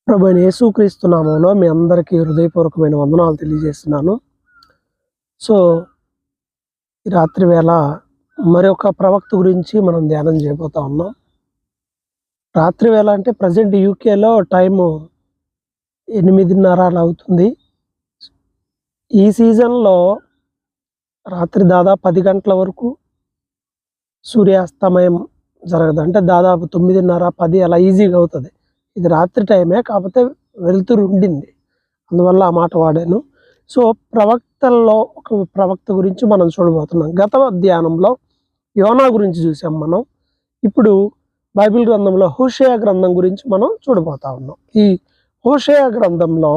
ప్రభువైన యేసుక్రీస్తు నామములో మీ అందరికీ హృదయపూర్వకమైన వందనాలు తెలియజేస్తున్నాను. సో, ఈ రాత్రి వేళ మరొక ప్రవక్త గురించి మనం ధ్యానం చేయబోతా ఉన్నాం. రాత్రి వేళ అంటే ప్రెజెంట్ యూకేలో టైము 8:30 అలా అవుతుంది. ఈ సీజన్‌లో రాత్రి దాదాపు 10 గంటల వరకు సూర్యాస్తమయం జరగదు. అంటే దాదాపు 9:30, 10 అలా ఈజీగా అవుతది. ఇది రాత్రి టైమే, కాకపోతే వెలుతురు ఉండింది. అందువల్ల ఆ మాట వాడాను. సో, ప్రవక్తల్లో ఒక ప్రవక్త గురించి మనం చూడబోతున్నాం. గత ధ్యానంలో యోనా గురించి చూసాం మనం. ఇప్పుడు బైబిల్ గ్రంథంలో హోషేయ గ్రంథం గురించి మనం చూడబోతా ఉన్నాం. ఈ హోషేయ గ్రంథంలో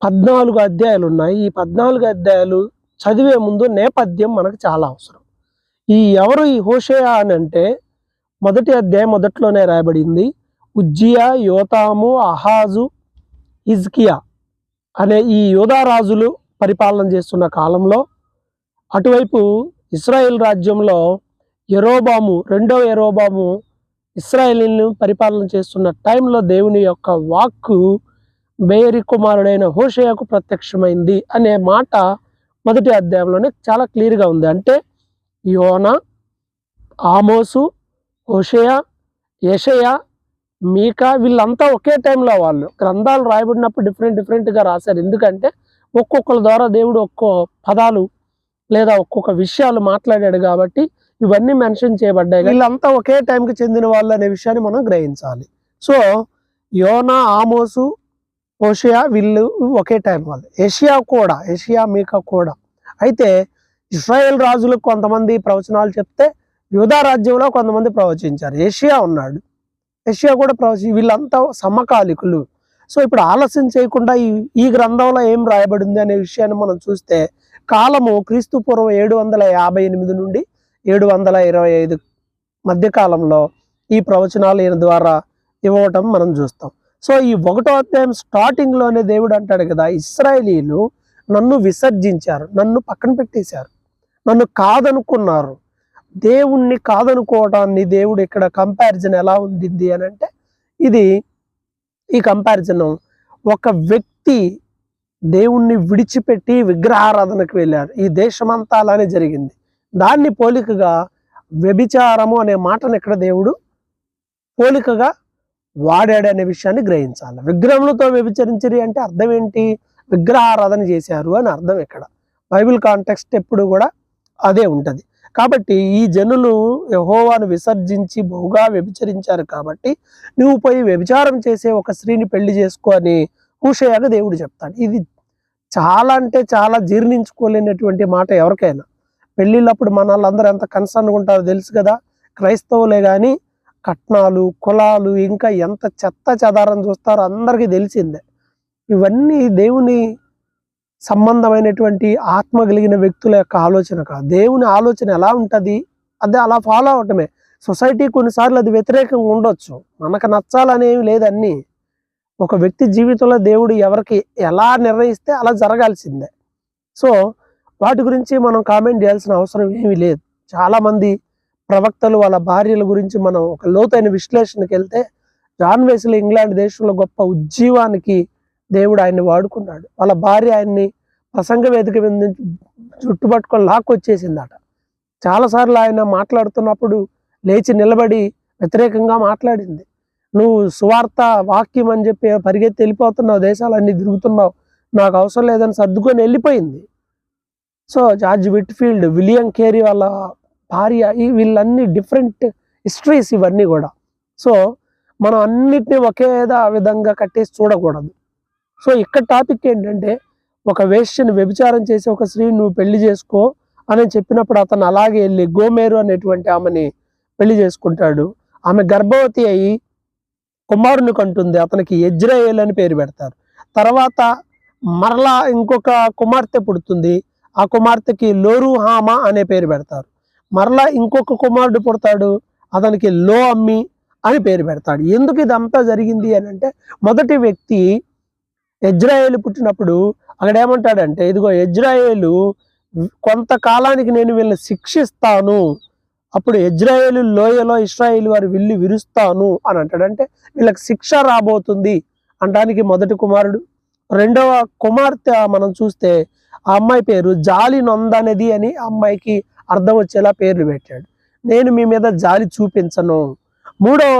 14 అధ్యాయాలు ఉన్నాయి. ఈ 14 అధ్యాయాలు చదివే ముందు నేపథ్యం మనకు చాలా అవసరం. ఎవరు ఈ హోషేయ అని అంటే, మొదటి అధ్యాయం మొదట్లోనే రాయబడింది. ఉజ్జియా, యోతాము, అహాజు, హిజ్కియా అనే ఈ యూదా రాజులు పరిపాలన చేస్తున్న కాలంలో, అటువైపు ఇశ్రాయేల్ రాజ్యంలో రెండవ యెరోబాము ఇశ్రాయేలును పరిపాలన చేస్తున్న టైంలో దేవుని యొక్క వాక్కు బేరి కుమారుడైన హోషేయకు ప్రత్యక్షమైంది అనే మాట మొదటి అధ్యాయంలోనే చాలా క్లియర్గా ఉంది. అంటే యోనా, ఆమోసు, హోషేయ, యెషయా, మీకా వీళ్ళంతా ఒకే టైంలో వాళ్ళు గ్రంథాలు రాయబడినప్పుడు డిఫరెంట్గా రాశారు. ఎందుకంటే ఒక్కొక్కరి ద్వారా దేవుడు ఒక్కో పదాలు లేదా ఒక్కొక్క విషయాలు మాట్లాడాడు కాబట్టి ఇవన్నీ మెన్షన్ చేయబడ్డాయి. వీళ్ళంతా ఒకే టైంకి చెందిన వాళ్ళు అనే విషయాన్ని మనం గ్రహించాలి. సో, యోనా, ఆమోసు, హోషేయ వీళ్ళు ఒకే టైం వాళ్ళు. యెషయా, మీకా కూడా. అయితే ఇశ్రాయేల్ రాజులకు కొంతమంది ప్రవచనాలు చెప్తే యూదా రాజ్యంలో కొంతమంది ప్రవచించారు. యెషయా కూడా వీళ్ళంతా సమకాలికులు. సో, ఇప్పుడు ఆలస్యం చేయకుండా ఈ గ్రంథంలో ఏం రాయబడింది అనే విషయాన్ని మనం చూస్తే, కాలము క్రీస్తు పూర్వం 758 నుండి 725 మధ్య కాలంలో ఈ ప్రవచనాలు ఈయన ద్వారా ఇవ్వటం మనం చూస్తాం. సో, ఈ 1వ అధ్యాయం స్టార్టింగ్లోనే దేవుడు అంటాడు కదా, ఇశ్రాయేలీలు నన్ను విసర్జించారు, నన్ను పక్కన పెట్టేశారు, నన్ను కాదనుకున్నారు. దేవుణ్ణి కాదనుకోవటాన్ని దేవుడు ఇక్కడ కంపారిజన్ ఎలా ఉంది అని అంటే, ఈ కంపారిజన్ ఒక వ్యక్తి దేవుణ్ణి విడిచిపెట్టి విగ్రహారాధనకు వెళ్ళారు. ఈ దేశమంతా అలానే జరిగింది. దాన్ని పోలికగా వ్యభిచారము అనే మాటను ఇక్కడ దేవుడు పోలికగా వాడాడు అనే విషయాన్ని గ్రహించాలి. విగ్రహములతో వ్యభిచరించరి అంటే అర్థం ఏంటి? విగ్రహారాధన చేశారు అని అర్థం. ఇక్కడ బైబిల్ కాంటెక్స్ట్ ఎప్పుడు కూడా అదే ఉంటుంది. కాబట్టి ఈ జనులు యెహోవాను విసర్జించి బహుగా వ్యభిచరించారు కాబట్టి నువ్వు పోయి వ్యభిచారం చేసే ఒక స్త్రీని పెళ్లి చేసుకో అని హోషేయకు దేవుడు చెప్తాడు. ఇది చాలా అంటే చాలా జీర్ణించుకోలేనటువంటి మాట ఎవరికైనా. పెళ్ళిళ్ళప్పుడు మన వాళ్ళందరూ ఎంత కన్సర్న్గా ఉంటారో తెలుసు కదా. క్రైస్తవులే కానీ కట్నాలు, కులాలు, ఇంకా ఎంత చెత్త చెదారం చూస్తారో అందరికీ తెలిసిందే. ఇవన్నీ దేవుని సంబంధమైనటువంటి ఆత్మ కలిగిన వ్యక్తుల యొక్క ఆలోచన కాదు. దేవుని ఆలోచన ఎలా ఉంటుంది అదే అలా ఫాలో అవటమే. సొసైటీ కొన్నిసార్లు అది వ్యతిరేకంగా ఉండొచ్చు, మనకు నచ్చాలనేవి లేదన్నీ. ఒక వ్యక్తి జీవితంలో దేవుడు ఎవరికి ఎలా నిర్ణయిస్తే అలా జరగాల్సిందే. సో, వాటి గురించి మనం కామెంట్ చేయాల్సిన అవసరం ఏమీ లేదు. చాలామంది ప్రవక్తలు వాళ్ళ భార్యల గురించి మనం ఒక లోతైన విశ్లేషణకి వెళ్తే, జాన్ వెస్లీ ఇంగ్లాండ్ దేశంలో గొప్ప ఉజ్జీవానికి దేవుడు ఆయన్ని వాడుకున్నాడు. వాళ్ళ భార్య ఆయన్ని ప్రసంగ వేదిక మీద చుట్టుపట్టుకొని లాక్కొచ్చేసిందట. చాలాసార్లు ఆయన మాట్లాడుతున్నప్పుడు లేచి నిలబడి వ్యతిరేకంగా మాట్లాడింది. నువ్వు సువార్త వాక్యం అని చెప్పి పరిగెత్తి వెళ్ళిపోతున్నావు, దేశాలన్నీ తిరుగుతున్నావు, నాకు అవసరం లేదని సర్దుకొని వెళ్ళిపోయింది. So, George Whitefield, William Carey వాళ్ళ భార్య, వీళ్ళన్నీ డిఫరెంట్ హిస్టరీస్ ఇవన్నీ కూడా. సో, మనం అన్నిటినీ ఒకే విధంగా కట్టేసి చూడకూడదు. సో, ఇక్కడ టాపిక్ ఏంటంటే, ఒక వేశ్యను వ్యభిచారం చేసి ఒక స్త్రీని నువ్వు పెళ్లి చేసుకో అని చెప్పినప్పుడు అతను అలాగే వెళ్ళి గోమేరు అనేటువంటి ఆమెని పెళ్లి చేసుకుంటాడు. ఆమె గర్భవతి అయి కుమారుని కంటుంది. అతనికి యెజ్రెయేల్ అని పేరు పెడతారు. తర్వాత మరలా ఇంకొక కుమార్తె పుడుతుంది. ఆ కుమార్తెకి లోరుహామా అనే పేరు పెడతారు. మరలా ఇంకొక కుమారుడు పుడతాడు, అతనికి లో అమ్మి అని పేరు పెడతాడు. ఎందుకు ఇదంతా జరిగింది అని అంటే, మొదటి వ్యక్తి యెజ్రెయేలు పుట్టినప్పుడు అక్కడ ఏమంటాడంటే, ఇదిగో యెజ్రెయేలు కొంతకాలానికి నేను వీళ్ళని శిక్షిస్తాను, అప్పుడు ఇజ్రాయేలు లోయలో ఇశ్రాయేలు వారి విల్లు విరుస్తాను అని అంటాడు. అంటే వీళ్ళకి శిక్ష రాబోతుంది అంటానికి మొదటి కుమారుడు. రెండవ కుమార్తె మనం చూస్తే ఆ అమ్మాయి పేరు జాలి నొందనది అని అమ్మాయికి అర్థం వచ్చేలా పేర్లు పెట్టాడు. నేను మీ మీద జాలి చూపించను. మూడవ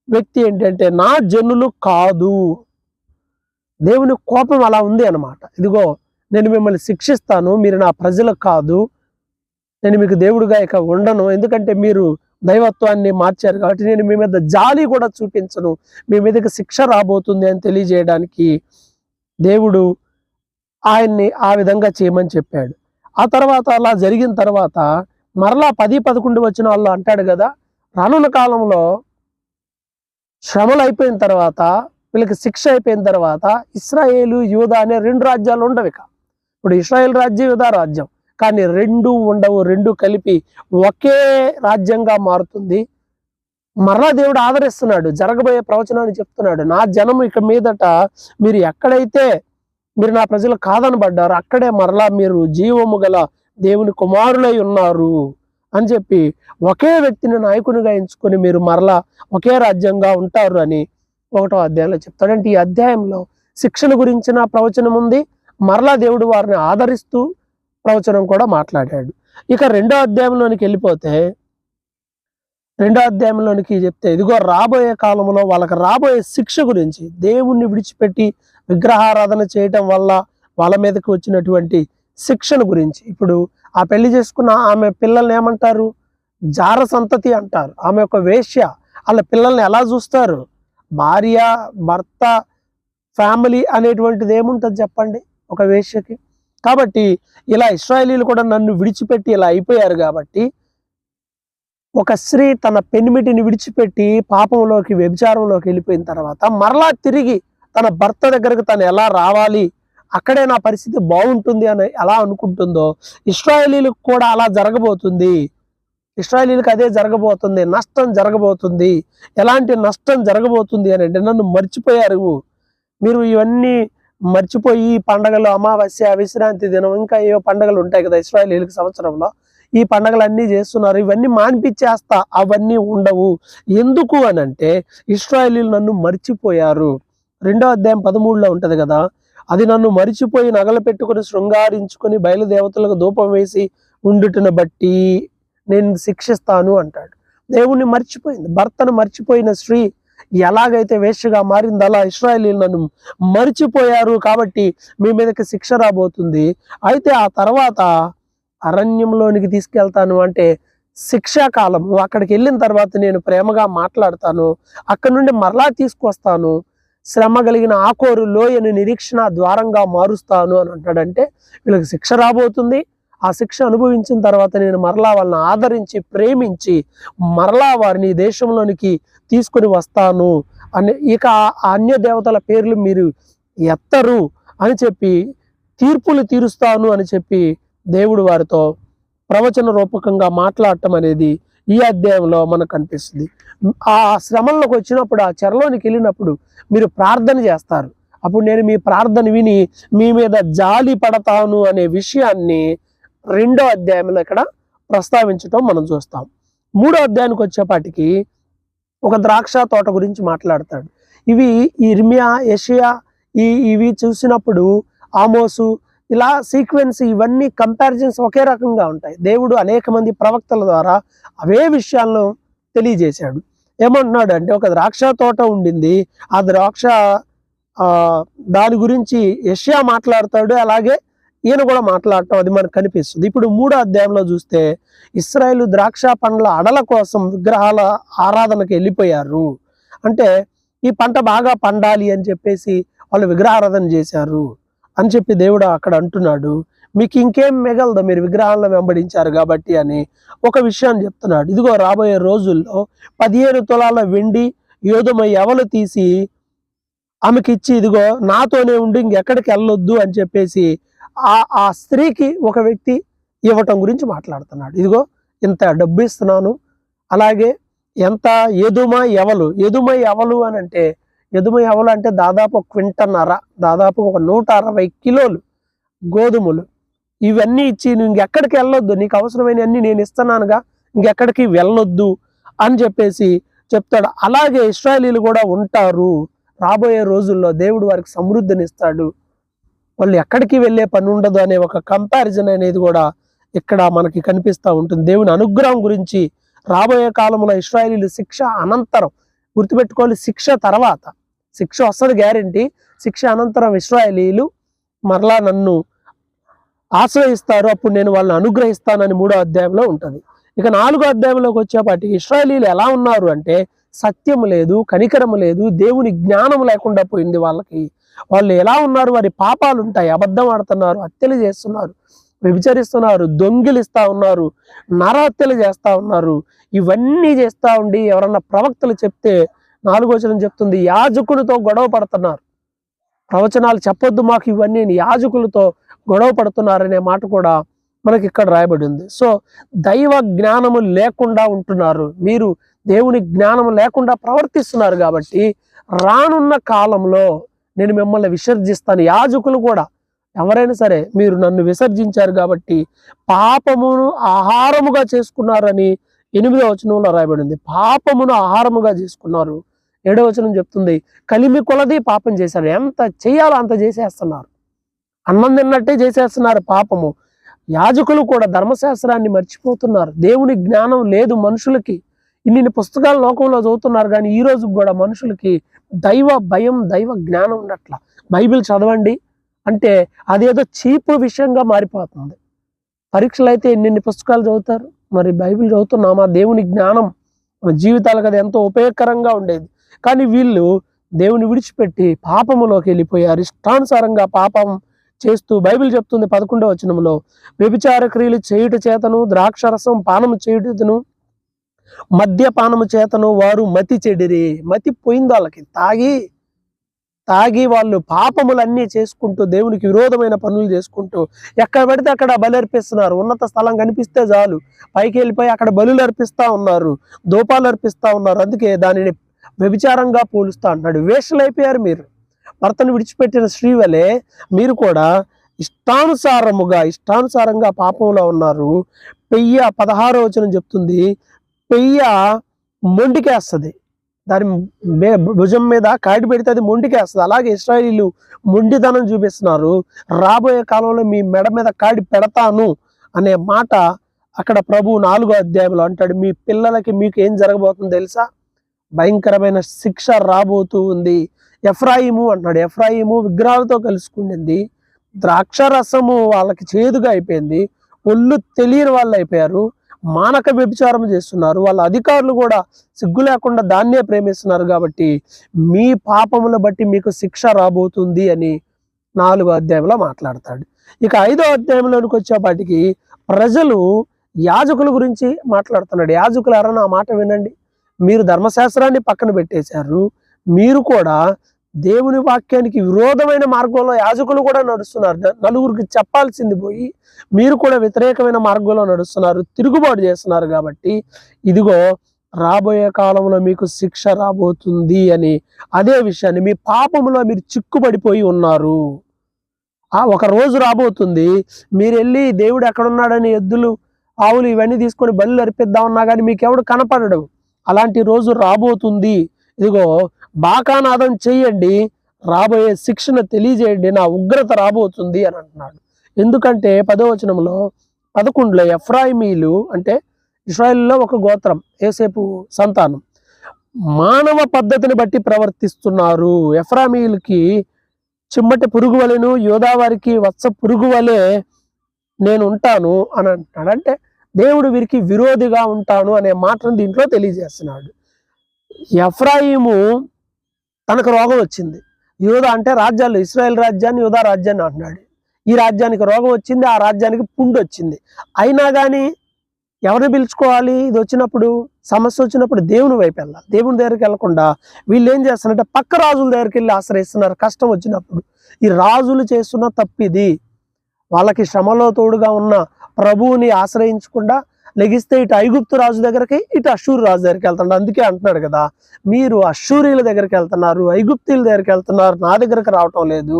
వ్యక్తి ఏంటంటే నా జనులు కాదు. దేవుని కోపం అలా ఉంది అన్నమాట. ఇదిగో నేను మిమ్మల్ని శిక్షిస్తాను, మీరు నా ప్రజలు కాదు, నేను మీకు దేవుడుగా ఇక ఉండను, ఎందుకంటే మీరు దైవత్వాన్ని మార్చారు కాబట్టి నేను మీ మీద జాలి కూడా చూపించను, మీ మీదకి శిక్ష రాబోతుంది అని తెలియజేయడానికి దేవుడు ఆయన్ని ఆ విధంగా చేయమని చెప్పాడు. ఆ తర్వాత అలా జరిగిన తర్వాత మరలా 10-11 వచనాల్లో అంటాడు కదా, రానున్న కాలంలో శ్రమలు అయిపోయిన తర్వాత, వీళ్ళకి శిక్ష అయిపోయిన తర్వాత ఇశ్రాయేలు యూదా అనే 2 రాజ్యాలు ఉండవు ఇక. ఇప్పుడు ఇశ్రాయేల్ రాజ్యం, యూదా రాజ్యం, కానీ 2 ఉండవు. 2 కలిపి ఒకే రాజ్యంగా మారుతుంది. మరలా దేవుడు ఆదరిస్తున్నాడు, జరగబోయే ప్రవచనాన్ని చెప్తున్నాడు. నా జనము ఇక మీదట మీరు ఎక్కడైతే మీరు నా ప్రజలు కాదనబడ్డారు అక్కడే మరలా మీరు జీవము గల దేవుని కుమారులై ఉన్నారు అని చెప్పి ఒకే వ్యక్తిని నాయకునిగా ఎంచుకొని మీరు మరలా ఒకే రాజ్యంగా ఉంటారు అని 1వ అధ్యాయంలో చెప్తాడు. అంటే ఈ అధ్యాయంలో శిక్షణ గురించిన ప్రవచనం ఉంది, మరలా దేవుడు వారిని ఆదరిస్తూ ప్రవచనం కూడా మాట్లాడాడు. ఇక 2వ అధ్యాయంలోనికి వెళ్ళిపోతే 2వ అధ్యాయంలోనికి చెప్తే ఇదిగో రాబోయే కాలంలో వాళ్ళకి రాబోయే శిక్ష గురించి, దేవుణ్ణి విడిచిపెట్టి విగ్రహారాధన చేయటం వల్ల వాళ్ళ మీదకి వచ్చినటువంటి శిక్షణ గురించి. ఇప్పుడు ఆ పెళ్లి చేసుకున్న ఆమె పిల్లల్ని ఏమంటారు? జార సంతతి అంటారు. ఆమె ఒక వేశ్య. వాళ్ళ పిల్లల్ని ఎలా చూస్తారు? భార్య, భర్త, ఫ్యామిలీ అనేటువంటిది ఏముంటుంది చెప్పండి ఒక వేశ్యకి? కాబట్టి ఇలా ఇశ్రాయేలీలు కూడా నన్ను విడిచిపెట్టి ఇలా అయిపోయారు కాబట్టి, ఒక స్త్రీ తన పెనిమిటిని విడిచిపెట్టి పాపంలోకి, వ్యభిచారంలోకి వెళ్ళిపోయిన తర్వాత మరలా తిరిగి తన భర్త దగ్గరకు తను ఎలా రావాలి, అక్కడే నా పరిస్థితి బాగుంటుంది అని ఎలా అనుకుంటుందో ఇశ్రాయేలీలకు కూడా అలా జరగబోతుంది. ఇశ్రాయేలీలకు అదే జరగబోతుంది, నష్టం జరగబోతుంది. ఎలాంటి నష్టం జరగబోతుంది అని అంటే, నన్ను మర్చిపోయారు మీరు, ఇవన్నీ మర్చిపోయి పండగలు, అమావాస్య, విశ్రాంతి దినం, ఇంకా ఏవో పండగలు ఉంటాయి కదా ఇశ్రాయేలీలకు సంవత్సరంలో, ఈ పండగలన్నీ చేస్తున్నారు, ఇవన్నీ మాన్పించేస్తా, అవన్నీ ఉండవు. ఎందుకు అని అంటే ఇశ్రాయేలీలు నన్ను మర్చిపోయారు. 2వ అధ్యాయం 13లో ఉంటది కదా, అది నన్ను మరిచిపోయి నగలు పెట్టుకుని శృంగారించుకొని బయలుదేవతలకు ధూపం వేసి ఉండుటను బట్టి నేను శిక్షిస్తాను అంటాడు. దేవుణ్ణి మర్చిపోయింది, భర్తను మర్చిపోయిన స్త్రీ ఎలాగైతే వేశ్యగా మారింది, అలా ఇశ్రాయేలీలు నన్ను మర్చిపోయారు కాబట్టి మీ మీదకి శిక్ష రాబోతుంది. అయితే ఆ తర్వాత అరణ్యంలోనికి తీసుకెళ్తాను అంటే శిక్షాకాలం. అక్కడికి వెళ్ళిన తర్వాత నేను ప్రేమగా మాట్లాడతాను, అక్కడి నుండి మరలా తీసుకొస్తాను, శ్రమ కలిగిన ఆకోరు లోయను నిరీక్షణ ద్వారంగా మారుస్తాను అని అంటాడంటే వీళ్ళకి శిక్ష రాబోతుంది. ఆ శిక్ష అనుభవించిన తర్వాత నేను మరలా వాళ్ళని ఆదరించి, ప్రేమించి మరలా వారిని దేశంలోనికి తీసుకొని వస్తాను అని, ఇక అన్య దేవతల పేర్లు మీరు ఎత్తరు అని చెప్పి, తీర్పులు తీరుస్తాను అని చెప్పి దేవుడు వారితో ప్రవచన రూపకంగా మాట్లాడటం అనేది ఈ అధ్యాయంలో మనకు కనిపిస్తుంది. ఆ శ్రమంలోకి వచ్చినప్పుడు, ఆ చెరలోనికి వెళ్ళినప్పుడు మీరు ప్రార్థన చేస్తారు, అప్పుడు నేను మీ ప్రార్థన విని మీ మీద జాలి పడతాను అనే విషయాన్ని 2వ అధ్యాయంలో ఇక్కడ ప్రస్తావించటం మనం చూస్తాం. 3వ అధ్యాయానికి వచ్చేపాటికి ఒక ద్రాక్ష తోట గురించి మాట్లాడతాడు. ఇవి ఇర్మియా, యెషయా ఇవి చూసినప్పుడు ఆమోసు, ఇలా సీక్వెన్స్, ఇవన్నీ కంపారిజన్స్ ఒకే రకంగా ఉంటాయి. దేవుడు అనేక మంది ప్రవక్తల ద్వారా అవే విషయాలను తెలియజేశాడు. ఏమంటున్నాడు అంటే, ఒక ద్రాక్ష తోట ఉండింది, ఆ ద్రాక్ష దాని గురించి యెషయా మాట్లాడతాడు, అలాగే ఈయన కూడా మాట్లాడటం అది మనకు కనిపిస్తుంది. ఇప్పుడు 3వ అధ్యాయంలో చూస్తే ఇశ్రాయేలు ద్రాక్ష పండ్ల అడల కోసం విగ్రహాల ఆరాధనకు వెళ్ళిపోయారు. అంటే ఈ పంట బాగా పండాలి అని చెప్పేసి వాళ్ళు విగ్రహారాధన చేశారు అని చెప్పి దేవుడు అక్కడ అంటున్నాడు. మీకు ఇంకేం మిగలదు, మీరు విగ్రహాలను వెంబడించారు కాబట్టి అని ఒక విషయాన్ని చెప్తున్నాడు. ఇదిగో రాబోయే రోజుల్లో 15 తులాల వెండి యోధమ ఎవలు తీసి ఆమెకి ఇచ్చి, ఇదిగో నాతోనే ఉండి ఇంకెక్కడికి వెళ్ళొద్దు అని చెప్పేసి ఆ స్త్రీకి ఒక వ్యక్తి ఇవ్వటం గురించి మాట్లాడుతున్నాడు. ఇదిగో ఇంత డబ్బు ఇస్తున్నాను, అలాగే ఎంత ఎదుమ ఎవలు అని అంటే, ఎదుమ ఎవలు అంటే దాదాపు 1.5 క్వింటన్నర, దాదాపు ఒక 160 కిలోలు గోధుమలు, ఇవన్నీ ఇచ్చి నువ్వు ఇంకెక్కడికి వెళ్ళొద్దు, నీకు అవసరమైన అన్ని నేను ఇస్తున్నానుగా, ఇంకెక్కడికి వెళ్ళొద్దు అని చెప్పేసి చెప్తాడు. అలాగే ఇశ్రాయేలీలు కూడా ఉంటారు. రాబోయే రోజుల్లో దేవుడు వారికి సమృద్ధినిస్తాడు, వాళ్ళు ఎక్కడికి వెళ్ళే పని ఉండదు అనే ఒక కంపారిజన్ అనేది కూడా ఇక్కడ మనకి కనిపిస్తూ ఉంటుంది. దేవుని అనుగ్రహం గురించి రాబోయే కాలంలో ఇశ్రాయేలీలు శిక్ష అనంతరం, గుర్తుపెట్టుకోవాలి, శిక్ష తర్వాత, శిక్ష వస్తుంది గ్యారెంటీ, శిక్ష అనంతరం ఇశ్రాయేలీలు మరలా నన్ను ఆశ్రయిస్తారు, అప్పుడు నేను వాళ్ళని అనుగ్రహిస్తానని 3వ అధ్యాయంలో ఉంటుంది. ఇక 4వ అధ్యాయంలోకి వచ్చేపాటికి ఇశ్రాయేలీలు ఎలా ఉన్నారు అంటే సత్యము లేదు, కనికరము లేదు, దేవుని జ్ఞానం లేకుండా పోయింది వాళ్ళకి. వాళ్ళు ఎలా ఉన్నారు, వారి పాపాలు ఉంటాయి, అబద్ధం ఆడుతున్నారు, హత్యలు చేస్తున్నారు, వ్యభిచరిస్తున్నారు, దొంగిలిస్తా ఉన్నారు, నరహత్యలు చేస్తా ఉన్నారు. ఇవన్నీ చేస్తా ఉండి ఎవరన్నా ప్రవక్తలు చెప్తే 4వ వచనం చెప్తుంది, యాజకులతో గొడవ పడుతున్నారు. ప్రవచనాలు చెప్పొద్దు మాకు ఇవన్నీ, యాజకులతో గొడవ పడుతున్నారనే మాట కూడా మనకి ఇక్కడ రాయబడి ఉంది. సో దైవ జ్ఞానము లేకుండా ఉంటున్నారు, మీరు దేవుని జ్ఞానము లేకుండా ప్రవర్తిస్తున్నారు కాబట్టి రానున్న కాలంలో నేను మిమ్మల్ని విసర్జిస్తాను. యాజకులు కూడా ఎవరైనా సరే మీరు నన్ను విసర్జించారు కాబట్టి పాపమును ఆహారముగా చేసుకున్నారని 8వ వచనంలో రాయబడింది. పాపమును ఆహారముగా చేసుకున్నారు. 7వ వచనం చెప్తుంది, కలిమి కొలది పాపం చేశారు. ఎంత చేయాలో అంత చేసేస్తున్నారు, అన్నం తిన్నట్టే చేసేస్తున్నారు పాపము. యాజకులు కూడా ధర్మశాస్త్రాన్ని మర్చిపోతున్నారు. దేవుని జ్ఞానం లేదు మనుషులకి. ఇన్ని పుస్తకాలు లోకంలో చదువుతున్నారు కానీ ఈ రోజు కూడా మనుషులకి దైవ భయం, దైవ జ్ఞానం ఉండట్ల. బైబిల్ చదవండి అంటే అదేదో చీపు విషయంగా మారిపోతుంది. పరీక్షలు అయితే ఎన్ని పుస్తకాలు చదువుతారు, మరి బైబిల్ చదువుతున్నామా? దేవుని జ్ఞానం మన జీవితాలకు అది ఎంతో ఉపయోగకరంగా ఉండేది. కానీ వీళ్ళు దేవుని విడిచిపెట్టి పాపములోకి వెళ్ళిపోయారు. ఇష్టానుసారంగా పాపం చేస్తూ బైబిల్ చెప్తుంది 11వ వచనంలో, వ్యభిచార క్రియలు చేయుట చేతను, ద్రాక్షరసం పానము చేయుటను, మద్యపానము చేతను వారు మతి చెడిరి. మతి పోయింది వాళ్ళకి, తాగి వాళ్ళు పాపములన్నీ చేసుకుంటూ దేవునికి విరోధమైన పనులు చేసుకుంటూ ఎక్కడ పడితే అక్కడ బలి అర్పిస్తున్నారు. ఉన్నత స్థలం కనిపిస్తే చాలు పైకి వెళ్ళిపోయి అక్కడ బలులు అర్పిస్తూ ఉన్నారు, ధూపాలు అర్పిస్తూ ఉన్నారు. అందుకే దానిని వ్యభిచారంగా పోలుస్తా అంటాడు. వేషలైపోయారు మీరు. భర్తను విడిచిపెట్టిన స్త్రీ వలె మీరు కూడా ఇష్టానుసారంగా పాపంలో ఉన్నారు. 16వ వచనం చెప్తుంది, పెయ్య మొండికేస్తుంది, దాని భుజం మీద కాడి పెడితే అది మొండికేస్తుంది. అలాగే ఇశ్రాయేలీలు మొండితనం చూపిస్తున్నారు. రాబోయే కాలంలో మీ మెడ మీద కాడి పెడతాను అనే మాట అక్కడ ప్రభు 4వ అధ్యాయంలో అంటాడు. మీ పిల్లలకి మీకు ఏం జరగబోతుందో తెలుసా? భయంకరమైన శిక్ష రాబోతూ ఉంది. ఎఫ్రాయిము అంటున్నాడు. ఎఫ్రాయిము విగ్రహాలతో కలుసుకుండింది, ద్రాక్షరసము వాళ్ళకి చేదుగా అయిపోయింది, ఒళ్ళు తెలియని వాళ్ళు అయిపోయారు, మానక వ్యభిచారం చేస్తున్నారు. వాళ్ళ అధికారులు కూడా సిగ్గు లేకుండా దాన్నే ప్రేమిస్తున్నారు. కాబట్టి మీ పాపములను బట్టి మీకు శిక్ష రాబోతుంది అని 4వ అధ్యాయంలో మాట్లాడతాడు. ఇక 5వ అధ్యాయంలోనికి వచ్చేపాటికి ప్రజలు యాజకుల గురించి మాట్లాడుతున్నాడు. యాజకులు ఎవరన్నా ఆ మాట వినండి, మీరు ధర్మశాస్త్రాన్ని పక్కన పెట్టేశారు, మీరు కూడా దేవుని వాక్యానికి విరోధమైన మార్గంలో యాజకులు కూడా నడుస్తున్నారు. నలుగురికి చెప్పాల్సింది పోయి మీరు కూడా వ్యతిరేకమైన మార్గంలో నడుస్తున్నారు, తిరుగుబాటు చేస్తున్నారు. కాబట్టి ఇదిగో రాబోయే కాలంలో మీకు శిక్ష రాబోతుంది అని అదే విషయాన్ని, మీ పాపములో మీరు చిక్కుపడిపోయి ఉన్నారు, ఒక రోజు రాబోతుంది మీరు వెళ్ళి దేవుడు ఎక్కడున్నాడని ఎద్దులు ఆవులు ఇవన్నీ తీసుకొని బలులు అర్పిద్దామన్నా కానీ మీకు ఎవడు కనపడడు. అలాంటి రోజు రాబోతుంది. ఇదిగో బాకానాదం చెయ్యండి, రాబోయే శిక్షను తెలియజేయండి, నా ఉగ్రత రాబోతుంది అని అంటున్నాడు. ఎందుకంటే 10వ వచనంలో 11లో ఎఫ్రాయిమీలు అంటే ఇశ్రాయేలులో ఒక గోత్రం, యోసేపు సంతానం, మానవ పద్ధతిని బట్టి ప్రవర్తిస్తున్నారు. ఎఫ్రాయిమీలకి చిమ్మటి పురుగు వలెను, యోధా వారికి వత్స పురుగు వలె నేను ఉంటాను అని అంటున్నాడు. అంటే దేవుడు వీరికి విరోధిగా ఉంటాను అనే మాటను దీంట్లో తెలియజేస్తున్నాడు. ఎఫ్రాయిము తనకు రోగం వచ్చింది. యోధా అంటే రాజ్యాలు, ఇశ్రాయేల్ రాజ్యాన్ని యోధా రాజ్యాన్ని అంటున్నాడు. ఈ రాజ్యానికి రోగం వచ్చింది, ఆ రాజ్యానికి పుండు వచ్చింది. అయినా కానీ ఎవరిని పిలుచుకోవాలి? ఇది వచ్చినప్పుడు, సమస్య వచ్చినప్పుడు దేవుని వైపు వెళ్ళాలి. దేవుని దగ్గరికి వెళ్ళకుండా వీళ్ళు ఏం చేస్తారంటే పక్క రాజుల దగ్గరికి వెళ్ళి ఆశ్రయిస్తున్నారు. కష్టం వచ్చినప్పుడు ఈ రాజులు చేస్తున్న తప్పిది. వాళ్ళకి శ్రమలో తోడుగా ఉన్న ప్రభువుని ఆశ్రయించకుండా లెగిస్తే ఇటు ఐగుప్తు రాజు దగ్గరికి, ఇటు అష్షూరు రాజు దగ్గరికి వెళ్తున్నారు. అందుకే అంటున్నాడు కదా, మీరు అష్షూరీల దగ్గరికి వెళ్తున్నారు, ఐగుప్తీల దగ్గరికి వెళ్తున్నారు, నా దగ్గరకు రావటం లేదు.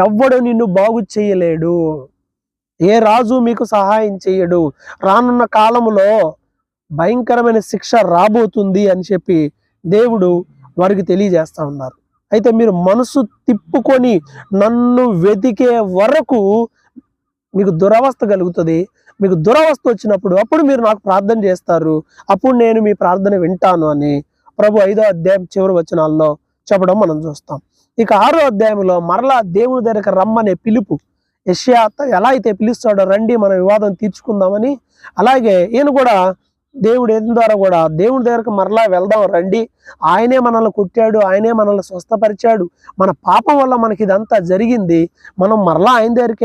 ఎవ్వడు నిన్ను బాగు చేయలేడు, ఏ రాజు మీకు సహాయం చేయడు. రానున్న కాలంలో భయంకరమైన శిక్ష రాబోతుంది అని చెప్పి దేవుడు వారికి తెలియజేస్తా ఉన్నారు. అయితే మీరు మనసు తిప్పుకొని నన్ను వెతికే వరకు మీకు దురవస్థ కలుగుతుంది. మీకు దురవస్థ వచ్చినప్పుడు అప్పుడు మీరు నాకు ప్రార్థన చేస్తారు, అప్పుడు నేను మీ ప్రార్థన వింటాను అని ప్రభు 5వ అధ్యాయం చివరి వచనాల్లో చెప్పడం మనం చూస్తాం. ఇక 6వ అధ్యాయంలో మరలా దేవుని దగ్గరికి రమ్మనే పిలుపు. యెషయా ఎలా అయితే పిలుస్తాడో, రండి మన వివాదం తీర్చుకుందామని, అలాగే ఈయన కూడా దేవుడు ఏం ద్వారా కూడా దేవుని దగ్గరకు మరలా వెళ్దాం రండి, ఆయనే మనల్ని కొట్టాడు, ఆయనే మనల్ని స్వస్థపరిచాడు, మన పాపం వల్ల మనకి ఇదంతా జరిగింది, మనం మరలా ఆయన దగ్గరికి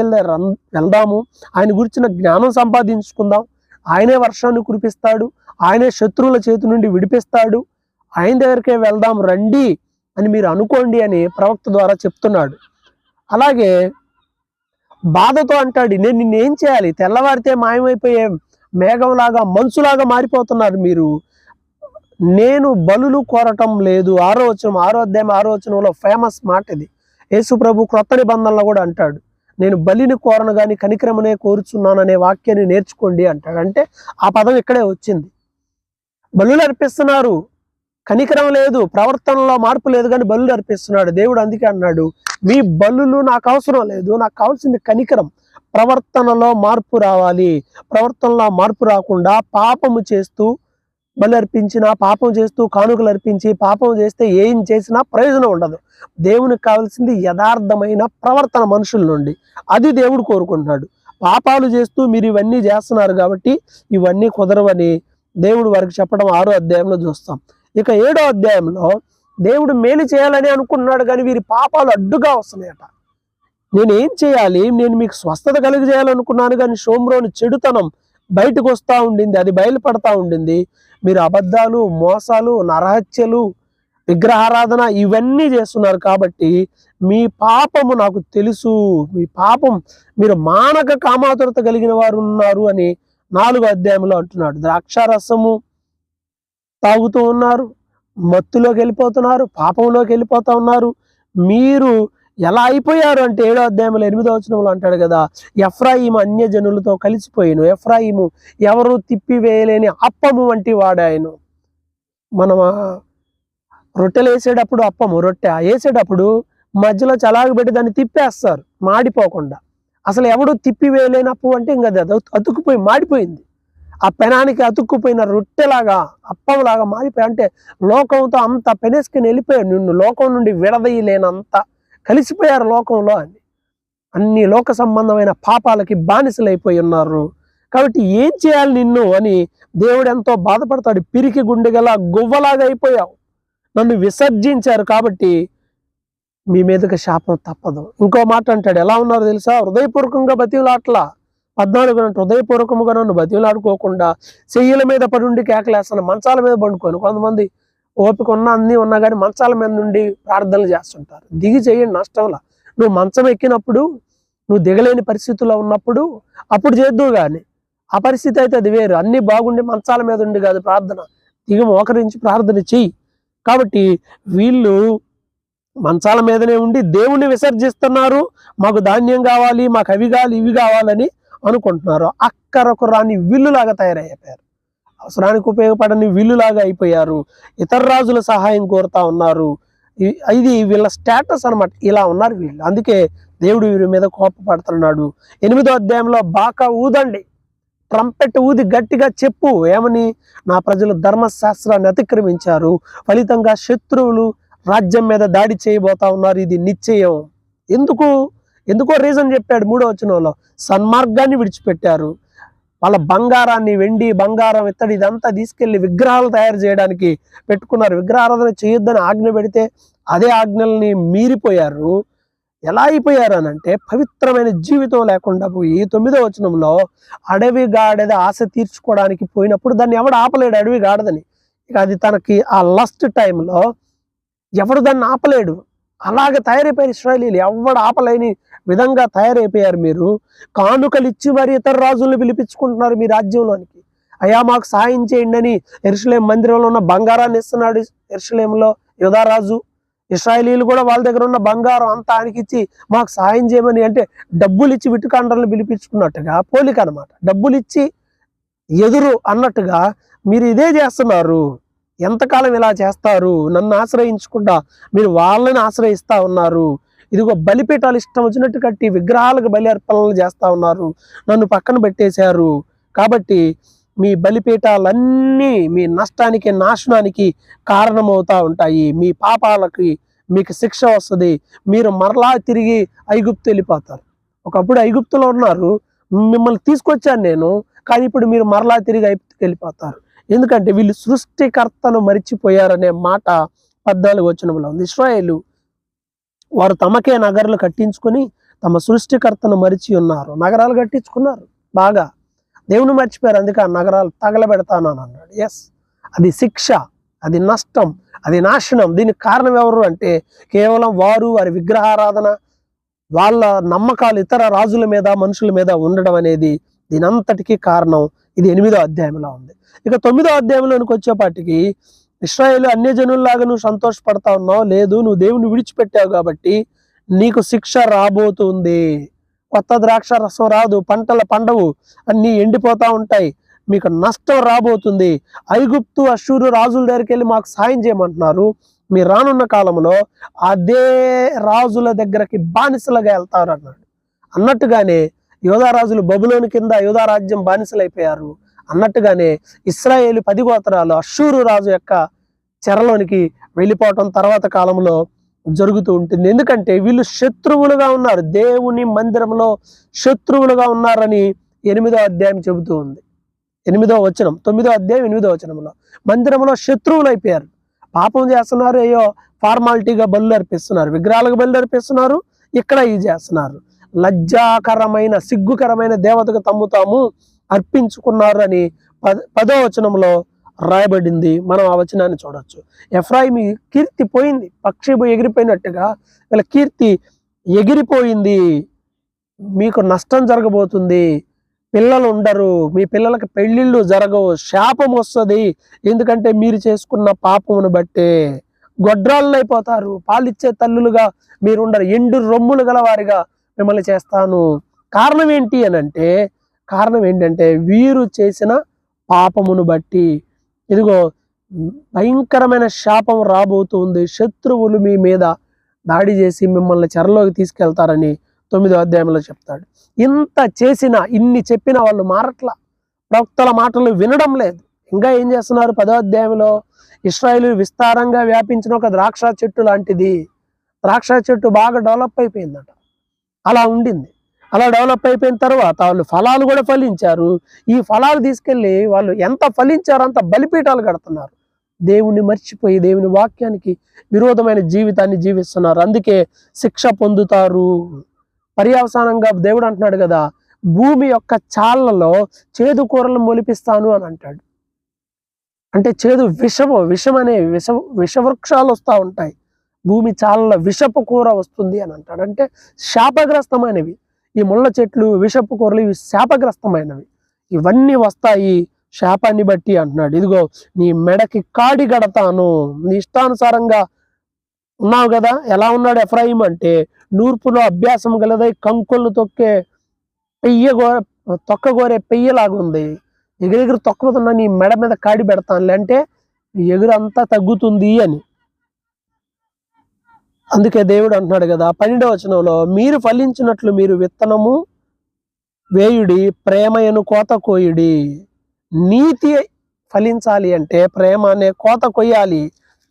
వెళ్దాము, ఆయన గురించిన జ్ఞానం సంపాదించుకుందాం, ఆయనే వర్షాన్ని కురిపిస్తాడు, ఆయనే శత్రువుల చేతి నుండి విడిపిస్తాడు, ఆయన దగ్గరికే వెళ్దాం రండి అని మీరు అనుకోండి అని ప్రవక్త ద్వారా చెప్తున్నాడు. అలాగే బాధతో అంటాడు, నేను నిన్నేం చేయాలి, తెల్లవారితే మాయమైపోయే మేఘంలాగా మంచులాగా మారిపోతున్నారు మీరు, నేను బలులు కోరటం లేదు. 6వ వచనం 6వ అధ్యాయం 6వ వచనంలో ఫేమస్ మాట ఇది. యేసు ప్రభు క్రొత్త నిబంధనలో కూడా అంటాడు, నేను బలిని కోరను కానీ కనికరమనే కోరుచున్నాను అనే వాక్యాన్ని నేర్చుకోండి అంటాడు. అంటే ఆ పదం ఇక్కడే వచ్చింది. బలులు అర్పిస్తున్నారు, కనికరం లేదు, ప్రవర్తనలో మార్పు లేదు, కానీ బలులు అర్పిస్తున్నాడు దేవుడు. అందుకే అన్నాడు, మీ బలులు నాకు అవసరం లేదు, నాకు కావాల్సింది కనికరం, ప్రవర్తనలో మార్పు రావాలి. ప్రవర్తనలో మార్పు రాకుండా పాపము చేస్తూ బలి అర్పించినా, పాపం చేస్తూ కానుకలు అర్పించి పాపం చేస్తే ఏం చేసినా ప్రయోజనం ఉండదు. దేవునికి కావాల్సింది యథార్థమైన ప్రవర్తన మనుషుల నుండి, అది దేవుడు కోరుకుంటున్నాడు. పాపాలు చేస్తూ మీరు ఇవన్నీ చేస్తున్నారు కాబట్టి ఇవన్నీ కుదరవని దేవుడు వారికి చెప్పడం 6వ అధ్యాయంలో చూస్తాం. ఇక 7వ అధ్యాయంలో దేవుడు మేలు చేయాలని అనుకుంటున్నాడు, కానీ వీరి పాపాలు అడ్డుగా వస్తున్నాయట. నేనేం చేయాలి, నేను మీకు స్వస్థత కలిగజేయాలనుకున్నాను, కానీ షోమ్రోని చెడుతనం బయటకు వస్తూ ఉండింది, అది బయలుపడతా ఉండింది. మీరు అబద్ధాలు, మోసాలు, నరహత్యలు, విగ్రహారాధన ఇవన్నీ చేస్తున్నారు కాబట్టి మీ పాపము నాకు తెలుసు, మీ పాపం, మీరు మానక కామాతురత కలిగిన వారు ఉన్నారు అని 4వ అధ్యాయంలో అంటున్నాడు. ద్రాక్షారసము తాగుతూ ఉన్నారు, మత్తులోకి వెళ్ళిపోతున్నారు, పాపంలోకి వెళ్ళిపోతా ఉన్నారు. మీరు ఎలా అయిపోయారు అంటే 7వ అధ్యాయంలో 8వ వచనంలో అంటాడు కదా, ఎఫ్రాయిము అన్యజనులతో కలిసిపోయాను, ఎఫ్రాయిము ఎవరు తిప్పివేయలేని అప్పము వంటి వాడాయను. మనం రొట్టెలు వేసేటప్పుడు అప్పము రొట్టె వేసేటప్పుడు మధ్యలో చలాగబెట్టి దాన్ని తిప్పేస్తారు మాడిపోకుండా. అసలు ఎవడు తిప్పివేయలేని అప్పు అంటే ఇంకా అది అతుక్కుపోయి మాడిపోయింది. ఆ పెనానికి అతుక్కుపోయిన రొట్టెలాగా అప్పంలాగా మారిపోయి, అంటే లోకంతో అంత పెనేసుకుని వెళ్ళిపోయారు, నిన్ను లోకం నుండి విడదీయలేనంత కలిసిపోయారు లోకంలో అని. అన్ని లోక సంబంధమైన పాపాలకి బానిసలైపోయి ఉన్నారు. కాబట్టి ఏం చేయాలి నిన్ను అని దేవుడు ఎంతో బాధపడతాడు. పిరికి గుండెగల గువ్వలాగా అయిపోయావు, నన్ను విసర్జించారు కాబట్టి మీ మీదకి శాపం తప్పదు. ఇంకో మాట అంటాడు, ఎలా ఉన్నారు తెలుసా, హృదయపూర్వకంగా బతిలాట్లా 14 అంటే హృదయపూర్వకంగా నన్ను బతిలాడుకోకుండా చెయ్యిల మీద పడుండి కేకలేస్తాను, మంచాల మీద పండుకొని. కొంతమంది ఓపిక ఉన్నా అన్నీ ఉన్నా కానీ మంచాల మీద నుండి ప్రార్థనలు చేస్తుంటారు. దిగి చేయండి, నష్టంలా. నువ్వు మంచం ఎక్కినప్పుడు, నువ్వు దిగలేని పరిస్థితుల్లో ఉన్నప్పుడు అప్పుడు చేద్దువు, కానీ ఆ పరిస్థితి అయితే అది వేరు. అన్నీ బాగుండి మంచాల మీద ఉండి కాదు ప్రార్థన, దిగి మోకరించి ప్రార్థన చెయ్యి. కాబట్టి వీళ్ళు మంచాల మీదనే ఉండి దేవుణ్ణి విసర్జిస్తున్నారు. మాకు ధాన్యం కావాలి, మాకు అవి కావాలి, ఇవి కావాలని అనుకుంటున్నారు. అక్కరకు రాని విల్లులాగా తయారైపోయారు, అవసరానికి ఉపయోగపడని విల్లులాగా అయిపోయారు. ఇతర రాజుల సహాయం కోరుతా ఉన్నారు. ఇది వీళ్ళ స్టేటస్ అన్నమాట, ఇలా ఉన్నారు వీళ్ళు. అందుకే దేవుడు వీరి మీద కోపపడుతున్నాడు. 8వ అధ్యాయంలో బాకా ఊదండి, ట్రంపెట్ ఊది గట్టిగా చెప్పు, ఏమని, నా ప్రజలు ధర్మశాస్త్రాన్ని అతిక్రమించారు, ఫలితంగా శత్రువులు రాజ్యం మీద దాడి చేయబోతా ఉన్నారు, ఇది నిశ్చయం. ఎందుకో రీజన్ చెప్పాడు 3వ వచనంలో. సన్మార్గాన్ని విడిచిపెట్టారు, వాళ్ళ బంగారాన్ని, వెండి బంగారం ఇత్తడి ఇదంతా తీసుకెళ్లి విగ్రహాలు తయారు చేయడానికి పెట్టుకున్నారు. విగ్రహారాధన చేయొద్దని ఆజ్ఞ పెడితే అదే ఆజ్ఞల్ని మీరిపోయారు. ఎలా అయిపోయారు అని అంటే, పవిత్రమైన జీవితం లేకుండా పోయి 9వ వచనంలో అడవి గాడిద ఆశ తీర్చుకోవడానికి పోయినప్పుడు దాన్ని ఎవడు ఆపలేడు, అడవి గాడిదని. ఇక అది తనకి ఆ లస్ట్ టైంలో ఎవడు దాన్ని ఆపలేడు. అలాగే తయారైపోయారు ఇశ్రాయేలీయులు, ఎవడు ఆపలేని విధంగా తయారైపోయారు. మీరు కానుకలు ఇచ్చి మరి ఇతర రాజులను పిలిపించుకుంటున్నారు మీ రాజ్యంలోనికి. అయ్యా మాకు సాయం చేయండి అని యెరూషలేము మందిరంలో ఉన్న బంగారాన్ని ఇస్తున్నాడు యెరూషలేములో యూదారాజు. ఇశ్రాయేలీయులు కూడా వాళ్ళ దగ్గర ఉన్న బంగారం అంతా ఆయనకి ఇచ్చి మాకు సాయం చేయమని, అంటే డబ్బులు ఇచ్చి విటుకాండ్రలను పిలిపించుకున్నట్టుగా పోలిక అనమాట. డబ్బులు ఇచ్చి ఎదురు అన్నట్టుగా మీరు ఇదే చేస్తున్నారు. ఎంతకాలం ఇలా చేస్తారు? నన్ను ఆశ్రయించకుండా మీరు వాళ్ళని ఆశ్రయిస్తా ఉన్నారు. ఇదిగో బలిపీఠాలు ఇష్టం వచ్చినట్టు కట్టి విగ్రహాలకు బలి అర్పణలు చేస్తా ఉన్నారు. నన్ను పక్కన పెట్టేశారు. కాబట్టి మీ బలిపీఠాలన్నీ మీ నష్టానికి, నాశనానికి కారణమవుతా ఉంటాయి. మీ పాపాలకి మీకు శిక్ష వస్తుంది. మీరు మరలా తిరిగి ఐగుప్తు వెళ్ళిపోతారు. ఒకప్పుడు ఐగుప్తులో ఉన్నారు, మిమ్మల్ని తీసుకొచ్చాను నేను, కానీ ఇప్పుడు మీరు మరలా తిరిగి ఐగుప్తుకి వెళ్ళిపోతారు. ఎందుకంటే వీళ్ళు సృష్టికర్తను మరిచిపోయారనే మాట 14వ వచనంలో ఉంది. ఇశ్రాయేలు వారు తమకే నగరాలు కట్టించుకొని తమ సృష్టికర్తను మరిచి ఉన్నారు. నగరాలు కట్టించుకున్నారు బాగా, దేవుని మర్చిపోయారు. అందుకే ఆ నగరాలు తగలబెడతాను అని అన్నాడు. ఎస్, అది శిక్ష, అది నష్టం, అది నాశనం. దీనికి కారణం ఎవరు అంటే కేవలం వారు, వారి విగ్రహారాధన, వాళ్ళ నమ్మకాలు ఇతర రాజుల మీద, మనుషుల మీద ఉండడం అనేది దీనంతటికీ కారణం. ఇది 8వ అధ్యాయంలో ఉంది. ఇక 9వ అధ్యాయంలోనికి వచ్చేపాటికి ఇశ్రాయేలు అన్యజనుల్లాగా నువ్వు సంతోషపడతా ఉన్నావు. లేదు, నువ్వు దేవుని విడిచిపెట్టావు కాబట్టి నీకు శిక్ష రాబోతుంది. కొత్త ద్రాక్ష రసం రాదు, పంటలు పండవు, అన్నీ ఎండిపోతా ఉంటాయి, మీకు నష్టం రాబోతుంది. ఐగుప్తు, అష్షూరు రాజుల దగ్గరికి వెళ్ళి మాకు సాయం చేయమంటున్నారు. మీరు రానున్న కాలంలో అదే రాజుల దగ్గరకి బానిసలుగా వెళ్తారు అన్నాడు. అన్నట్టుగానే యోధా రాజులు బబులోను కింద యోధా రాజ్యం బానిసలైపోయారు. అన్నట్టుగానే ఇశ్రాయేలు 10 గోత్రాలు అష్షూరు రాజు యొక్క చెరలోనికి వెళ్ళిపోవటం తర్వాత కాలంలో జరుగుతూ ఉంటుంది. ఎందుకంటే వీళ్ళు శత్రువులుగా ఉన్నారు, దేవుని మందిరంలో శత్రువులుగా ఉన్నారని 8వ అధ్యాయం చెబుతూ ఉంది. 8వ వచనం, 9వ అధ్యాయం 8వ వచనంలో మందిరంలో శత్రువులు అయిపోయారు. పాపం చేస్తున్నారు, అయ్యో ఫార్మాలిటీగా బలు అర్పిస్తున్నారు, విగ్రహాలకు బలు అర్పిస్తున్నారు, ఇక్కడ ఇది చేస్తున్నారు. లజ్జాకరమైన, సిగ్గుకరమైన దేవతకు తాము అర్పించుకున్నారు అని 10వ వచనంలో రాయబడింది. మనం ఆ వచనాన్ని చూడొచ్చు. ఎఫ్రాయిము కీర్తి పోయింది, పక్షి ఎగిరిపోయినట్టుగా వీళ్ళ కీర్తి ఎగిరిపోయింది. మీకు నష్టం జరగబోతుంది, పిల్లలు ఉండరు, మీ పిల్లలకి పెళ్ళిళ్ళు జరగవు, శాపం వస్తుంది. ఎందుకంటే మీరు చేసుకున్న పాపమును బట్టే గొడ్రాళ్ళు అయిపోతారు, పాలిచ్చే తల్లులుగా మీరు ఉండరు, ఎండు రొమ్ములు గల వారిగా మిమ్మల్ని చేస్తాను. కారణం ఏంటంటే వీరు చేసిన పాపమును బట్టి ఇదిగో భయంకరమైన శాపం రాబోతుంది. శత్రువులు మీ మీద దాడి చేసి మిమ్మల్ని చెరలోకి తీసుకెళ్తారని 9వ అధ్యాయంలో చెప్తాడు. ఇంత చేసినా, ఇన్ని చెప్పినా వాళ్ళు మారట్లా, ప్రవక్తల మాటలు వినడం లేదు. ఇంకా ఏం చేస్తున్నారు? 10వ అధ్యాయంలో ఇశ్రాయేలు విస్తారంగా వ్యాపించిన ఒక ద్రాక్ష చెట్టు లాంటిది. ద్రాక్ష చెట్టు బాగా డెవలప్ అయిపోయిందట. అలా ఉండింది. అలా డెవలప్ అయిపోయిన తర్వాత వాళ్ళు ఫలాలు కూడా ఫలించారు. ఈ ఫలాలు తీసుకెళ్ళి వాళ్ళు ఎంత ఫలించారో అంత బలిపీఠాలు కడుతున్నారు. దేవుని మర్చిపోయి దేవుని వాక్యానికి విరోధమైన జీవితాన్ని జీవిస్తున్నారు. అందుకే శిక్ష పొందుతారు. పర్యవసానంగా దేవుడు అంటున్నాడు కదా, భూమి యొక్క చాళ్లలో చేదు కూరలు మొలిపిస్తాను అని అంటాడు. అంటే చేదు విషవృక్షాలు వస్తూ ఉంటాయి, భూమి చాళ్ల విషపు కూర వస్తుంది అని అంటాడు. అంటే శాపగ్రస్తమైనవి ఈ ముళ్ళ చెట్లు, విషపు కూరలు, ఇవి శాపగ్రస్తమైనవి. ఇవన్నీ వస్తాయి శాపాన్ని బట్టి అంటున్నాడు. ఇదిగో నీ మెడకి కాడి గడతాను. నీ ఇష్టానుసారంగా ఉన్నావు కదా. ఎలా ఉన్నాడు ఎఫ్రాయిము అంటే నూర్పులో అభ్యాసం గలదై కంకులను తొక్కగోరే పెయ్యలాగుంది. ఎగిరెగిరి తొక్కుతున్నా నీ మెడ మీద కాడి పెడతానులే అంటే ఎగురు అంతా తగ్గుతుంది అని. అందుకే దేవుడు అంటున్నాడు కదా 12వ వచనంలో, మీరు ఫలించినట్లు మీరు విత్తనము వేయుడి, ప్రేమయను కోత కోయుడి. నీతి ఫలించాలి అంటే ప్రేమ అనే కోత కొయ్యాలి.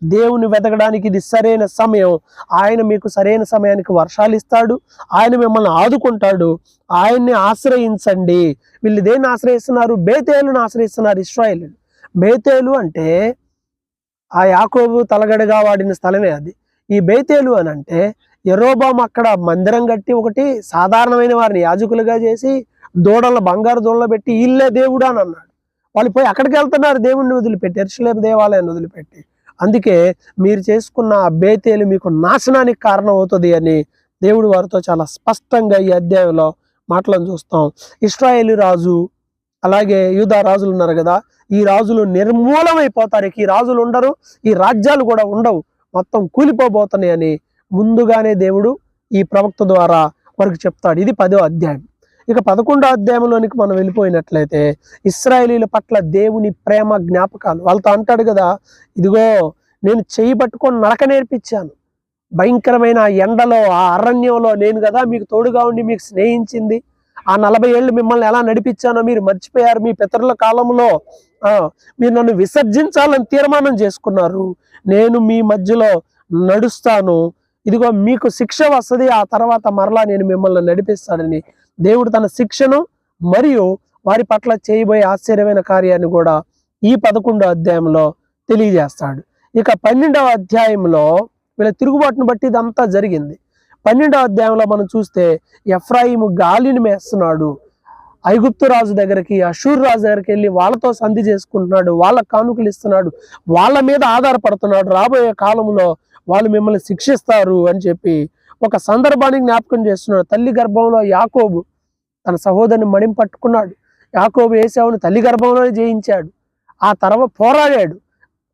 దేవుని వెతకడానికి ఇది సరైన సమయం. ఆయన మీకు సరైన సమయానికి వర్షాలు ఇస్తాడు, ఆయన మిమ్మల్ని ఆదుకుంటాడు. ఆయన్ని ఆశ్రయించండి. వీళ్ళు దేన్ని ఆశ్రయిస్తున్నారు? బేతేలును ఆశ్రయిస్తున్నారు ఇశ్రాయేలు. బేతేలు అంటే ఆ యాకోబు తలగడగా వాడిన స్థలమే అది. ఈ బేతేలు అని అంటే యెరోబాము అక్కడ మందిరం కట్టి ఒకటి సాధారణమైన వారిని యాజకులుగా చేసి దూడల బంగారు దూడలు పెట్టి ఇల్లే దేవుడు అని అన్నాడు. వాళ్ళు పోయి అక్కడికి వెళ్తున్నారు దేవుణ్ణి వదిలిపెట్టి, యెరూషలేము దేవాలయాన్ని వదిలిపెట్టి. అందుకే మీరు చేసుకున్న ఆ బేతేలు మీకు నాశనానికి కారణం అవుతుంది అని దేవుడు వారితో చాలా స్పష్టంగా ఈ అధ్యాయంలో మాటలను చూస్తాం. ఇశ్రాయేలు రాజు అలాగే యూదా రాజులు ఉన్నారు కదా, ఈ రాజులు నిర్మూలమైపోతారు. ఈ రాజులు ఉండరు, ఈ రాజ్యాలు కూడా ఉండవు, మొత్తం కూలిపోబోతున్నాయని ముందుగానే దేవుడు ఈ ప్రవక్త ద్వారా వారికి చెప్తాడు. ఇది 10వ అధ్యాయం. ఇక 11వ అధ్యాయంలోనికి మనం వెళ్ళిపోయినట్లయితే ఇశ్రాయేలీల పట్ల దేవుని ప్రేమ జ్ఞాపకాలు. వాళ్ళతో అంటాడు కదా, ఇదిగో నేను చేయి పట్టుకొని నడక నేర్పించాను, భయంకరమైన ఎండలో ఆ అరణ్యంలో నేను కదా మీకు తోడుగా ఉండి మీకు స్నేహించింది, ఆ 40 ఏళ్ళు మిమ్మల్ని ఎలా నడిపించానో మీరు మర్చిపోయారు. మీ పితరుల కాలంలో మీరు నన్ను విసర్జించాలని తీర్మానం చేసుకున్నారు. నేను మీ మధ్యలో నడుస్తాను, ఇదిగో మీకు శిక్ష వస్తుంది, ఆ తర్వాత మరలా నేను మిమ్మల్ని నడిపిస్తానని దేవుడు తన శిక్షను మరియు వారి పట్ల చేయబోయే ఆశ్చర్యమైన కార్యాన్ని కూడా ఈ 11వ అధ్యాయంలో తెలియజేస్తాడు. ఇక 12వ అధ్యాయంలో వీళ్ళ తిరుగుబాటును బట్టి ఇదంతా జరిగింది. 12వ అధ్యాయంలో మనం చూస్తే ఎఫ్రాయిము గాలిని మేస్తున్నాడు, ఐగుప్తు రాజు దగ్గరికి, అషూర్ రాజు దగ్గరికి వెళ్ళి వాళ్ళతో సంధి చేసుకుంటున్నాడు, వాళ్ళ కానుకలు ఇస్తున్నాడు, వాళ్ళ మీద ఆధారపడుతున్నాడు. రాబోయే కాలంలో వాళ్ళు మిమ్మల్ని శిక్షిస్తారు అని చెప్పి ఒక సందర్భాన్ని జ్ఞాపకం చేస్తున్నాడు. తల్లి గర్భంలో యాకోబు తన సహోదరుని మడిం పట్టుకున్నాడు. యాకోబు ఏశావుని తల్లి గర్భంలోనే జయించాడు, ఆ తర్వాత పోరాడాడు.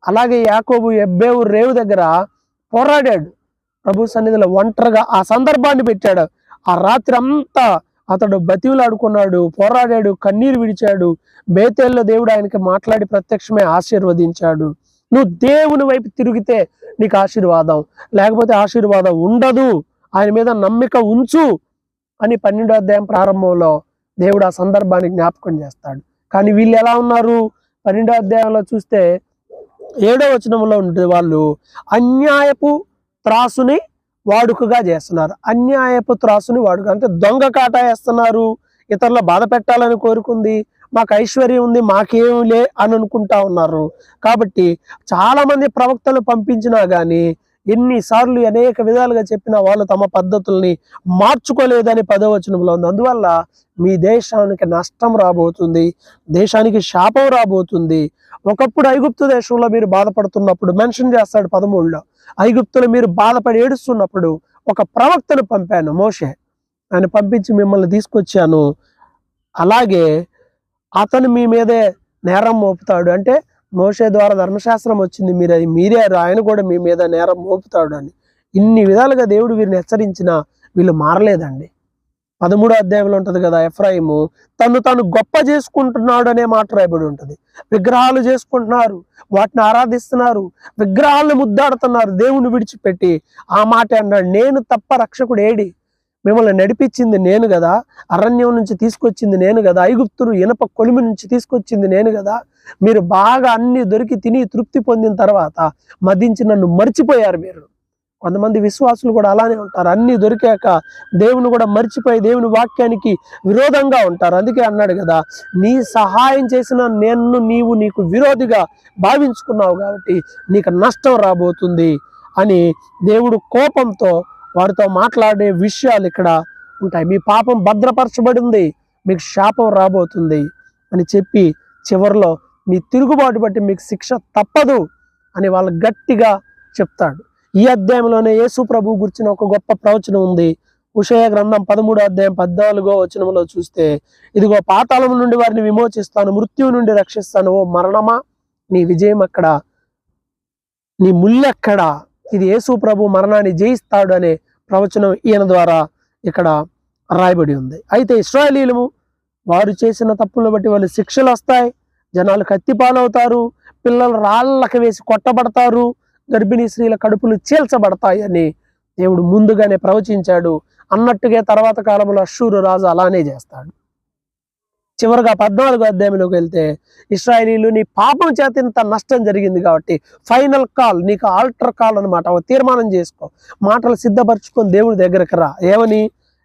అలాగే యాకోబు ఎబ్బేవు రేవు దగ్గర పోరాడాడు, ప్రభు సన్నిధిలో ఒంటరిగా ఆ సందర్భాన్ని పెట్టాడు. ఆ రాత్రి అంతా అతడు బతివులాడుకున్నాడు, పోరాడాడు, కన్నీరు విడిచాడు. బేతేల్లో దేవుడు ఆయనకి మాట్లాడి ప్రత్యక్షమే ఆశీర్వదించాడు. నువ్వు దేవుని వైపు తిరిగితే నీకు ఆశీర్వాదం, లేకపోతే ఆశీర్వాదం ఉండదు, ఆయన మీద నమ్మిక ఉంచు అని 12వ అధ్యాయం ప్రారంభంలో దేవుడు ఆ సందర్భాన్ని జ్ఞాపకం చేస్తాడు. కానీ వీళ్ళు ఎలా ఉన్నారు? 12వ అధ్యాయంలో చూస్తే 7వ వచనంలో ఉంటుంది, వాళ్ళు అన్యాయపు త్రాసుని వాడుకగా చేస్తున్నారు. అన్యాయపు త్రాసుని వాడుక అంటే దొంగ కాటా వేస్తున్నారు. ఇతరుల బాధ పెట్టాలని కోరుకుంది, మాకు ఐశ్వర్యం ఉంది మాకేం లే అని అనుకుంటా ఉన్నారు. కాబట్టి చాలా మంది ప్రవక్తలు పంపించినా కానీ ఎన్నిసార్లు అనేక విధాలుగా చెప్పినా వాళ్ళు తమ పద్ధతుల్ని మార్చుకోలేదని 10వ వచనంలో ఉంది. అందువల్ల మీ దేశానికి నష్టం రాబోతుంది, దేశానికి శాపం రాబోతుంది. ఒకప్పుడు ఐగుప్తు దేశంలో మీరు బాధపడుతున్నప్పుడు మెన్షన్ చేస్తాడు 13లో, ఐగుప్తులో మీరు బాధపడి ఏడుస్తున్నప్పుడు ఒక ప్రవక్తను పంపాను, మోషే, ఆయన పంపించి మిమ్మల్ని తీసుకొచ్చాను, అలాగే అతను మీ మీదే నేరం మోపుతాడు. అంటే మోషే ద్వారా ధర్మశాస్త్రం వచ్చింది, మీరు అది మీరారు, ఆయన కూడా మీ మీద నేరం మోపుతాడు అని ఇన్ని విధాలుగా దేవుడు వీరిని హెచ్చరించినా వీళ్ళు మారలేదండి. 13వ అధ్యాయంలో ఉంటుంది కదా, ఎఫ్రాయిము తాను గొప్ప చేసుకుంటున్నాడు అనే మాట రాయబడి ఉంటుంది. విగ్రహాలు చేసుకుంటున్నారు, వాటిని ఆరాధిస్తున్నారు, విగ్రహాలను ముద్దాడుతున్నారు దేవుని విడిచిపెట్టి. ఆ మాట అన్నాడు, నేను తప్ప రక్షకుడు ఏడి? మిమ్మల్ని నడిపించింది నేను కదా, అరణ్యం నుంచి తీసుకొచ్చింది నేను కదా, ఐగుప్తులు ఇనప కొలిమి నుంచి తీసుకొచ్చింది నేను కదా. మీరు బాగా అన్ని దొరికి తిని తృప్తి పొందిన తర్వాత మదించి నన్ను మర్చిపోయారు. మీరు కొంతమంది విశ్వాసులు కూడా అలానే ఉంటారు, అన్ని దొరికాక దేవుని కూడా మర్చిపోయి దేవుని వాక్యానికి విరోధంగా ఉంటారు. అందుకే అన్నాడు కదా, నీ సహాయం చేసిన నీవు నీకు విరోధిగా భావించుకున్నావు కాబట్టి నీకు నష్టం రాబోతుంది అని దేవుడు కోపంతో వారితో మాట్లాడే విషయాలు ఇక్కడ ఉంటాయి. మీ పాపం భద్రపరచబడింది, మీకు శాపం రాబోతుంది అని చెప్పి చివరిలో మీ తిరుగుబాటు బట్టి మీకు శిక్ష తప్పదు అని వాళ్ళు గట్టిగా చెప్తాడు. ఈ అధ్యాయంలోనే యేసు ప్రభు గురించిన ఒక గొప్ప ప్రవచనం ఉంది. హోషేయ గ్రంథం 13వ అధ్యాయం 14వ వచనంలో చూస్తే, ఇదిగో పాతాళం నుండి వారిని విమోచిస్తాను, మృత్యువు నుండి రక్షిస్తాను, ఓ మరణమా నీ విజయం అక్కడ, నీ ముల్లెక్కడ? ఇది యేసు ప్రభు మరణాన్ని జయిస్తాడు అనే ప్రవచనం ఈయన ద్వారా ఇక్కడ రాయబడి ఉంది. అయితే ఇశ్రాయేలీయులు వారు చేసిన తప్పులను బట్టి వాళ్ళు శిక్షలు వస్తాయి, జనాలు కత్తిపాలవుతారు, పిల్లలు రాళ్ళకి వేసి కొట్టబడతారు, గర్భిణీ స్త్రీల కడుపులు చీల్చబడతాయి అని దేవుడు ముందుగానే ప్రవచించాడు. అన్నట్టుగా తర్వాత కాలంలో అష్షూరు రాజు అలానే చేస్తాడు. చివరిగా 14వ అధ్యాయంలోకి వెళ్తే, ఇశ్రాయేలీయులు నీ పాపం చేత ఇంత నష్టం జరిగింది కాబట్టి ఫైనల్ కాల్, నీకు ఆల్టర్ కాల్ అనమాట, తీర్మానం చేసుకో, మాటలు సిద్ధపరచుకొని దేవుడి దగ్గరకు రా. ఏమని?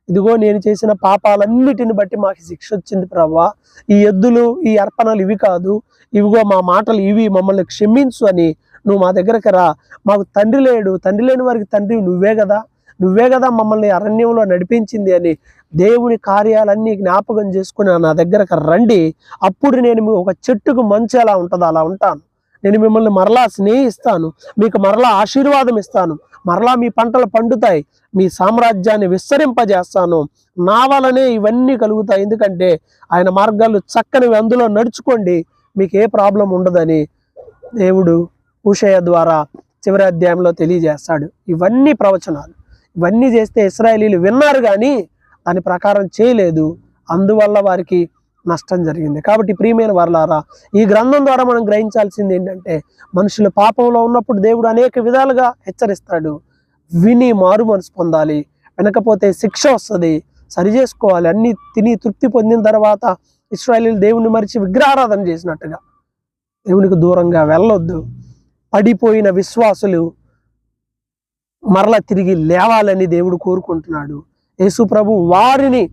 ఇదిగో నేను చేసిన పాపాలన్నిటిని బట్టి మాకు శిక్ష వచ్చింది ప్రభువా, ఈ ఎద్దులు ఈ అర్పణలు ఇవి కాదు, ఇవిగో మా మాటలు ఇవి, మమ్మల్ని క్షమించు అని నువ్వు మా దగ్గరకు రా. మాకు తండ్రి లేడు, తండ్రి లేని వారికి తండ్రి నువ్వే కదా మమ్మల్ని అరణ్యంలో నడిపించింది అని దేవుని కార్యాలన్నీ జ్ఞాపకం చేసుకుని నా దగ్గరకు రండి, అప్పుడు నేను ఒక చెట్టుకు మంచు ఎలా ఉంటుందో అలా ఉంటాను, నేను మిమ్మల్ని మరలా స్నేహిస్తాను, మీకు మరలా ఆశీర్వాదం ఇస్తాను, మరలా మీ పంటలు పండుతాయి, మీ సామ్రాజ్యాన్ని విస్తరింపజేస్తాను, నా వలనే ఇవన్నీ కలుగుతాయి, ఎందుకంటే ఆయన మార్గాలు చక్కనివి, అందులో నడుచుకోండి, మీకు ఏ ప్రాబ్లం ఉండదని దేవుడు హోషేయ ద్వారా చివరి అధ్యాయంలో తెలియజేస్తాడు. ఇవన్నీ ప్రవచనాలు, ఇవన్నీ చేస్తే ఇశ్రాయేలీయులు విన్నారు కానీ దాని ప్రకారం చేయలేదు. అందువల్ల వారికి నష్టం జరిగింది. కాబట్టి ప్రియమైన వారలారా, ఈ గ్రంథం ద్వారా మనం గ్రహించాల్సింది ఏంటంటే, మనుషులు పాపంలో ఉన్నప్పుడు దేవుడు అనేక విధాలుగా హెచ్చరిస్తాడు. విని మారు మనసు పొందాలి, వినకపోతే శిక్ష వస్తుంది, సరి చేసుకోవాలి. అన్ని తిని తృప్తి పొందిన తర్వాత ఇశ్రాయేలీయులు దేవుని మరిచి విగ్రహారాధన చేసినట్టుగా దేవునికి దూరంగా వెళ్ళొద్దు. పడిపోయిన విశ్వాసులు మరలా తిరిగి లేవాలని దేవుడు కోరుకుంటున్నాడు. యేసు ప్రభు వారిని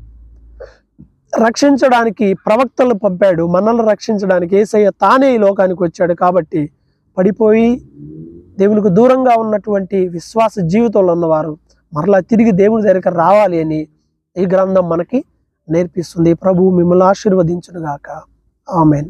రక్షించడానికి ప్రవక్తలు పంపాడు, మనల్ని రక్షించడానికి యేసయ్య తానే ఈ లోకానికి వచ్చాడు. కాబట్టి పడిపోయి దేవునికి దూరంగా ఉన్నటువంటి విశ్వాస జీవితంలో ఉన్నవారు మరలా తిరిగి దేవుని దగ్గరికి రావాలి అని ఈ గ్రంథం మనకి నేర్పిస్తుంది. ప్రభువు మిమ్మల్ని ఆశీర్వదించును గాక. ఆమేన్.